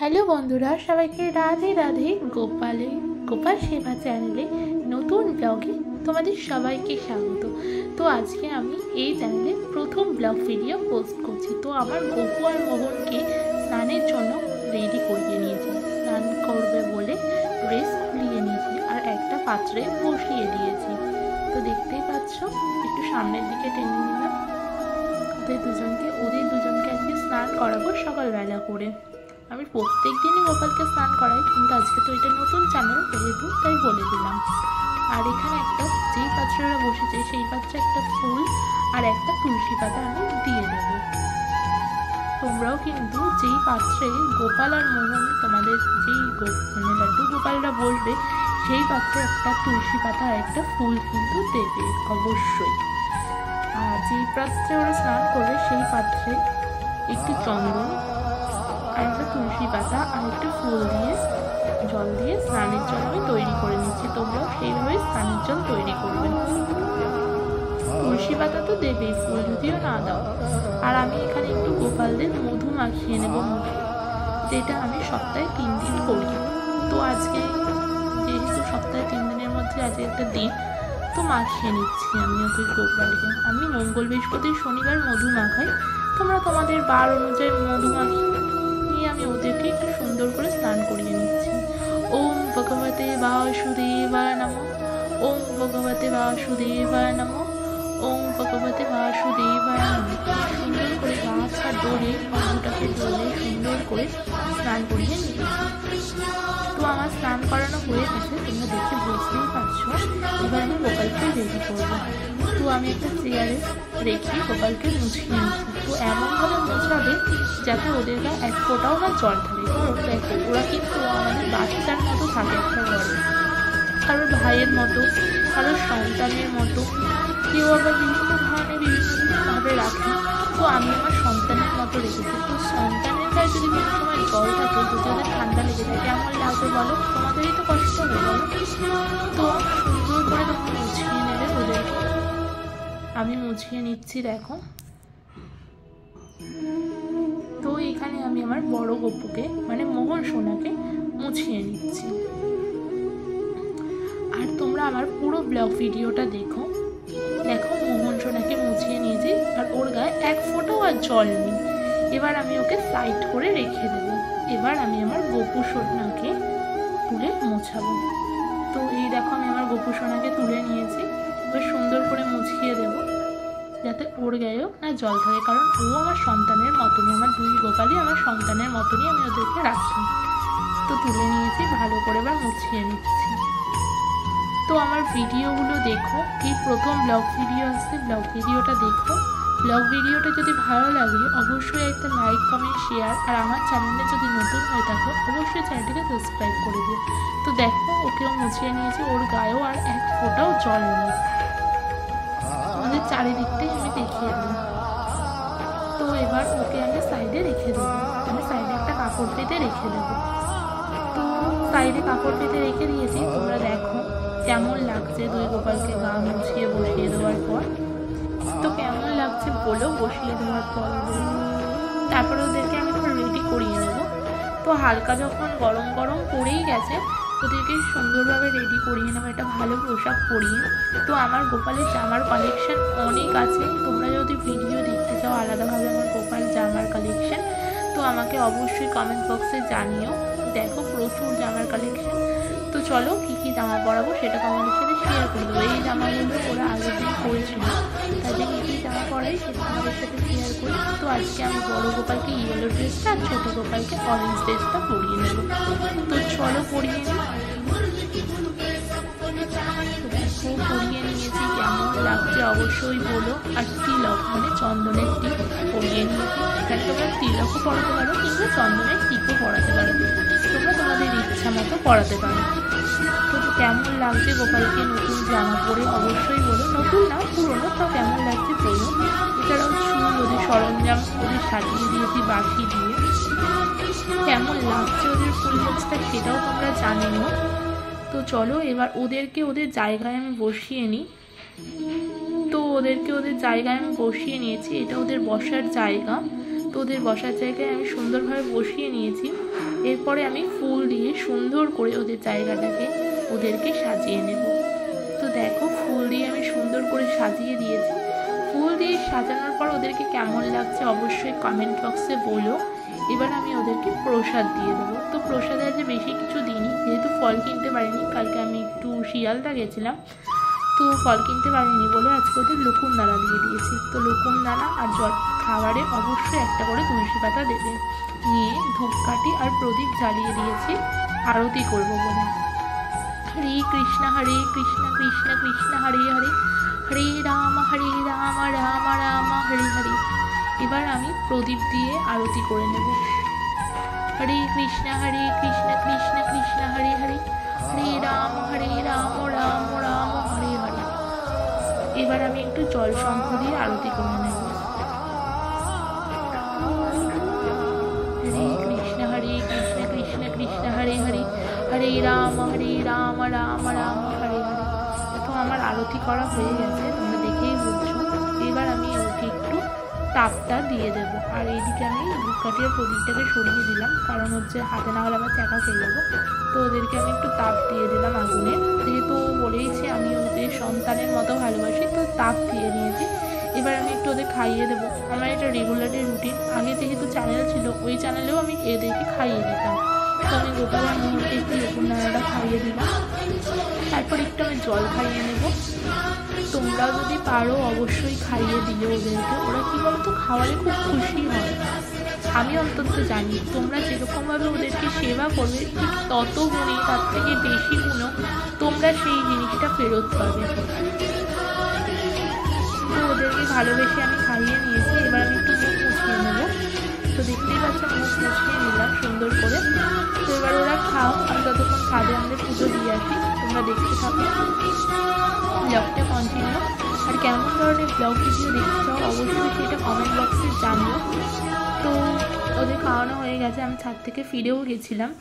Hello বন্ধুরা, সবাইকে রাধে রাধে। গোপাল সেবা চ্যানেলে নতুন ব্লগে তোমাদের সবাইকে স্বাগত। তো আজকে আমি এই চ্যানেলে প্রথম ব্লগ ভিডিও পোস্ট করছি। তো আমার গপু আর মোহনকে স্নানের জন্য রেডি করিয়ে নিয়েছি। স্নান করবে বলে ড্রেস খুলিয়ে নিয়েছি আর একটা পাত্রে বসিয়ে দিয়েছি। তো দেখতেই পাচ্ছ, একটু সামনের দিকে টেনে নিলাম। ওদের দুজনকে আজকে স্নান করাবো সকালবেলা করে। আমি প্রত্যেক দিনই গোপালকে স্নান করাই, কিন্তু আজকে তো এটা নতুন চ্যানেল যেহেতু তাই বলে দিলাম। আর এখানে একটা যেই পাত্ররা বসেছে সেই পাত্রে একটা ফুল আর একটা তুলসী পাতা আমি দিয়ে দেব। তোমরাও কিন্তু যেই পাত্রে গোপাল আর মোহন তোমাদের যেই লাড্ডু গোপালরা বলবে সেই পাত্রে একটা তুলসী পাতা আর একটা ফুল কিন্তু দেবে অবশ্যই। আর যেই পাত্রে ওরা স্নান করবে সেই পাত্রে একটু চন্দন আর একটা তুলসী পাতা আর একটু ফুল দিয়ে জল দিয়ে স্নানের জল আমি তৈরি করে নিচ্ছি। তোমরাও সেইভাবে স্নানের জল তৈরি করবে। তুলসী পাতা তো দেবেই, ফুল যদিও না দাও। আর আমি এখানে একটু গোপালদের মধু মাখিয়ে নেব মুখে, যেটা আমি সপ্তাহে 3 দিন করি। তো আজকে যেহেতু সপ্তাহে 3 দিনের মধ্যে আজকে একটা দিন, তো মাখিয়ে নিচ্ছি আমি ওকে গোপালকে। আমি মঙ্গল, বৃহস্পতি, শনিবার মধু মাখাই। তোমরা তোমাদের বার অনুযায়ী মধু মাখিয়ে আমি ওদেরকে একটু সুন্দর করে স্নান করিয়ে নিচ্ছি। ওম ভগবতে বাসুদেবায় নমঃ, ওম ভগবতে বাসুদেবায় নমঃ, ওম ভগবতে বাসুদেবায় নমঃ। সুন্দর করে গাছ আর ডোলে মধুটাকে ডোলে সুন্দর করে স্নান করিয়ে নিয়েছি। তো আমার স্নান করানো হয়ে গেছে, তোমরা দেখে বুঝতেই পারছো। এবার আমি গোপালকে রেডি করবো। তো আমি একটা চেয়ারে রেখে গোপালকে মুছিয়ে নিচ্ছি। তো এমনভাবে মোছাবে যাতে ওদের গায়ে এক ফোঁটাও না জল থাকে। দেখো, ওরা কিন্তু আমাদের বাচ্চার মতো থাকে একটা ঘরে, কারোর ভাইয়ের মতো, কারোর সন্তানের মতো, কেউ আবার বিভিন্ন ধরনের বিভিন্নভাবে রাখে। তো আমি আমার সন্তানের মতো রেখেছি। তো সন্তানের গায়ে যদি কোনো সময় জল থাকে, যদি ওদের ঠান্ডা লেগে যায়, কেমন লাগবে বলো? তোমাদেরই তো কষ্ট হবে বলো। তো সুন্দর করে তোমরা মুছিয়ে নেবে ওদেরকে। আমি মুছিয়ে নিচ্ছি, দেখো। তো এখানে আমি আমার বড় গপুকে মানে মোহন সোনাকে মুছিয়ে নিচ্ছি। আর তোমরা আমার পুরো ব্লগ ভিডিওটা দেখো। মোহন সোনাকে মুছিয়ে নিয়েছি আর ওর গায়ে এক ফোঁটাও আর জল নেই। এবার আমি ওকে সাইড করে রেখে দেব। এবার আমি আমার গপু সোনাকে তুলে মোছাবো। তো এই দেখো, আমি আমার গপু সোনাকে তুলে নিয়েছি। এবার সুন্দর করে মুছিয়ে দেব যাতে ওর গায়েও না জল থাকে, কারণ ও আমার সন্তানের মতনই, আমার দুই গোপালই আমার সন্তানের মতনই আমি ওদেরকে রাখি। তো তুলে নিয়েছি, ভালো করে এবার মুছিয়ে নিচ্ছি। তো আমার ভিডিওগুলো দেখো, এই প্রথম ব্লগ ভিডিও আসছে, ব্লগ ভিডিওটা দেখো। ব্লগ ভিডিওটা যদি ভালো লাগে অবশ্যই একটা লাইক, কমেন্ট, শেয়ার। আর আমার চ্যানেলে যদি নতুন হয়ে থাকো অবশ্যই চ্যানেলটিকে সাবস্ক্রাইব করে দিও। তো দেখো, ওকেও মুছিয়ে নিয়েছি, ওর গায়েও আর এক ফোঁটাও জল নেই। আমাদের চারিদিকটাই আমি দেখিয়ে দিই। তো এবার ওকে আমি সাইডে রেখে দেবো। আমি সাইডে একটা কাপড় পেতে রেখে দেবো। তো সাইডে কাপড় পেতে রেখে দিয়েছি। তোমরা দেখো কেমন লাগছে দুই গোপালকে গা মুছিয়ে বসিয়ে দেওয়ার পর। তো কেমন লাগছে বলো বসিয়ে দেওয়ার পর। তারপরে ওদেরকে আমি একটু রেডি করিয়ে নেবো। তো হালকা যখন গরম গরম পড়েই গেছে, ওদেরকে সুন্দরভাবে রেডি করিয়ে নেবো একটা ভালো পোশাক পরিয়ে। তো আমার গোপালের জামার কালেকশন অনেক আছে। তোমরা যদি ভিডিও দেখতে চাও আলাদাভাবে আমার গোপাল জামার কালেকশন, তো আমাকে অবশ্যই কমেন্ট বক্সে জানিও। দেখো, প্রচুর জামার কালেকশন। তো চলো, কী কী জামা পরাবো সেটা তোমাদের সাথে শেয়ার করে দেবো। এই জামাগুলো ওরা আগের দিন পরেছিল, তাদের কী কী জামা পরাই সেটা তোমাদের সাথে শেয়ার করি। তো আজকে আমি বড় গোপালকে ইয়েলো ড্রেসটা আর ছোটো গোপালকে অরেঞ্জ ড্রেসটা পরিয়ে নেবো। তো চলো পরিয়ে নিই। পরিয়ে নিয়েছি, কেমন লাগছে অবশ্যই বলো। আর তিলক মানে চন্দনের টিপ পরিয়ে নিয়েছি। এখানে তোমরা তিলকও পরাতে পারো কিংবা চন্দনের টিপও পরাতে পারো, তোমরা তোমাদের ইচ্ছা মতো পরাতে পারো। তো কেমন লাগছে গোপালকে নতুন জামা পরে অবশ্যই বলো। নতুন না, পুরোনো, তো কেমন লাগছে বলো। এছাড়াও চুল ওদের সরঞ্জাম ওদের সাজিয়ে দিয়েছি বাঁশি দিয়ে। কেমন লাগছে ওদের ফুল বক্সটা সেটাও তোমরা জানিও। তো চলো এবার ওদেরকে ওদের জায়গায় আমি বসিয়ে নিই। তো ওদেরকে ওদের জায়গায় আমি বসিয়ে নিয়েছি। এটা ওদের বসার জায়গা। তো ওদের বসার জায়গায় আমি সুন্দরভাবে বসিয়ে নিয়েছি। এরপরে আমি ফুল দিয়ে সুন্দর করে ওদের জায়গাটাকে ওদেরকে সাজিয়ে নেব। তো দেখো ফুল দিয়ে আমি সুন্দর করে সাজিয়ে দিয়েছি। ফুল দিয়ে সাজানোর পর ওদেরকে কেমন লাগছে অবশ্যই কমেন্ট বক্সে বলো। এবার আমি ওদেরকে প্রসাদ দিয়ে দেবো। তো প্রসাদে আজ বেশি কিছু দিইনি, যেহেতু ফল কিনতে পারিনি, কালকে আমি একটু শিয়ালদা গেছিলাম, তো ফল কিনতে পারিনি বলে আজকে ওদের লকুন দানা দিয়ে দিয়েছি। তো লকুন দানা আর জল খাবারে অবশ্যই একটা করে তুলসী পাতা দেবে। নিয়ে ধূপকাঠি আর প্রদীপ জ্বালিয়ে দিয়েছি আরতি করব বলে। হরে কৃষ্ণ কৃষ্ণ কৃষ্ণ হরে হরে, হরে রাম রাম রাম হরে হরে। এবার আমি প্রদীপ দিয়ে আরতি করে নেব। হরে কৃষ্ণ কৃষ্ণ কৃষ্ণ হরে হরে, হরে রাম রাম রাম হরে হরে। এবার আমি একটু জল শঙ্খ দিয়ে আরতি করে নেব। হরে কৃষ্ণ কৃষ্ণ কৃষ্ণ হরে হরে, হরে রাম রাম রাম হরে হরে। তো আমার আরতি করা হয়ে গেছে, তোমরা দেখেই বুঝছো। এবার আমি ওকে একটু তাপটা দিয়ে দেবো। আর এইদিকে আমি ধূপকাঠি আর প্রদীপটাকে সরিয়ে দিলাম, কারণ হচ্ছে হাতে না হলে আমার চাকা খেয়ে যাবো। তো ওদেরকে আমি একটু তাপ দিয়ে দিলাম আগুনে, যেহেতু বলেইছি আমি ওদের সন্তানের মতো ভালোবাসি, তো তাপ দিয়ে নিয়েছি। এবার আমি একটু ওদের খাইয়ে দেবো। আমার এটা রেগুলারই রুটিন। আগে যেহেতু চ্যানেল ছিল, ওই চ্যানেলেও আমি এদেরকে খাইয়ে দিতাম। তো আমি গোপাল আর মোহনকে একটু লকুন দানাটা খাইয়ে দিলাম, তারপর একটু আমি জল খাইয়ে নেব। তোমরাও যদি পারো অবশ্যই খাইয়ে দিও ওদেরকে। ওরা কী বলতো, খাওয়ালে খুব খুশি হয়। আমি অন্তত জানি তোমরা যেরকমভাবে ওদেরকে সেবা করবে, ঠিক তত গুণে, তার থেকে বেশি গুণও তোমরা সেই জিনিসটা ফেরত পাবে। তো ওদেরকে ভালোবেসে আমি খাইয়ে নিয়েছি। এবার আমি একটু মুখ মুছিয়ে নেবো। তো দেখতেই পাচ্ছ মুখ মুছিয়ে নিলাম সুন্দর করে। তো এবার ওরা খাও, আমি ততক্ষণ ছাদে আমাদের পুজো দিয়ে আসি। তোমরা দেখতে থাকো ব্লগটা কন্টিনিউ। আর কেমন ধরনের ব্লগ ভিডিও দেখতে চাও অবশ্যই সেটা কমেন্ট বক্সে জানিও। তো ওদের খাওয়ানো হয়ে গেছে, আমি ছাদ থেকে ফিরেও গেছিলাম।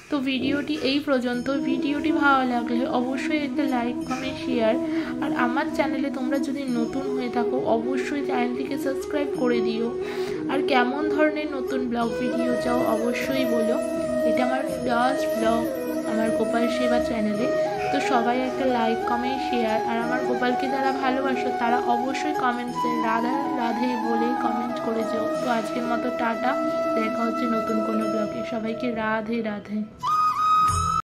তো ভিডিওটি এই পর্যন্ত। ভিডিওটি ভালো লাগলে অবশ্যই একটা লাইক কমেন্ট শেয়ার। আর আমার চ্যানেলে তোমরা যদি নতুন হয়ে থাকো অবশ্যই চ্যানেলটিকে সাবস্ক্রাইব করে দিও। আর কেমন ধরনের নতুন ব্লগ ভিডিও চাও অবশ্যই বলো। এটা আমার ফার্স্ট ব্লগ আমার গোপাল সেবা চ্যানেলে। তো সবাই একটা লাইক কমেন্ট শেয়ার। আর আমার গোপালকে যারা ভালোবাসো তারা অবশ্যই কমেন্টসে রাধা রাধে বলে কমেন্ট করে যেও। তো আজকের মতো টাটা, দেখা হচ্ছে নতুন কোনো ব্লগে। সবাইকে রাধে রাধে।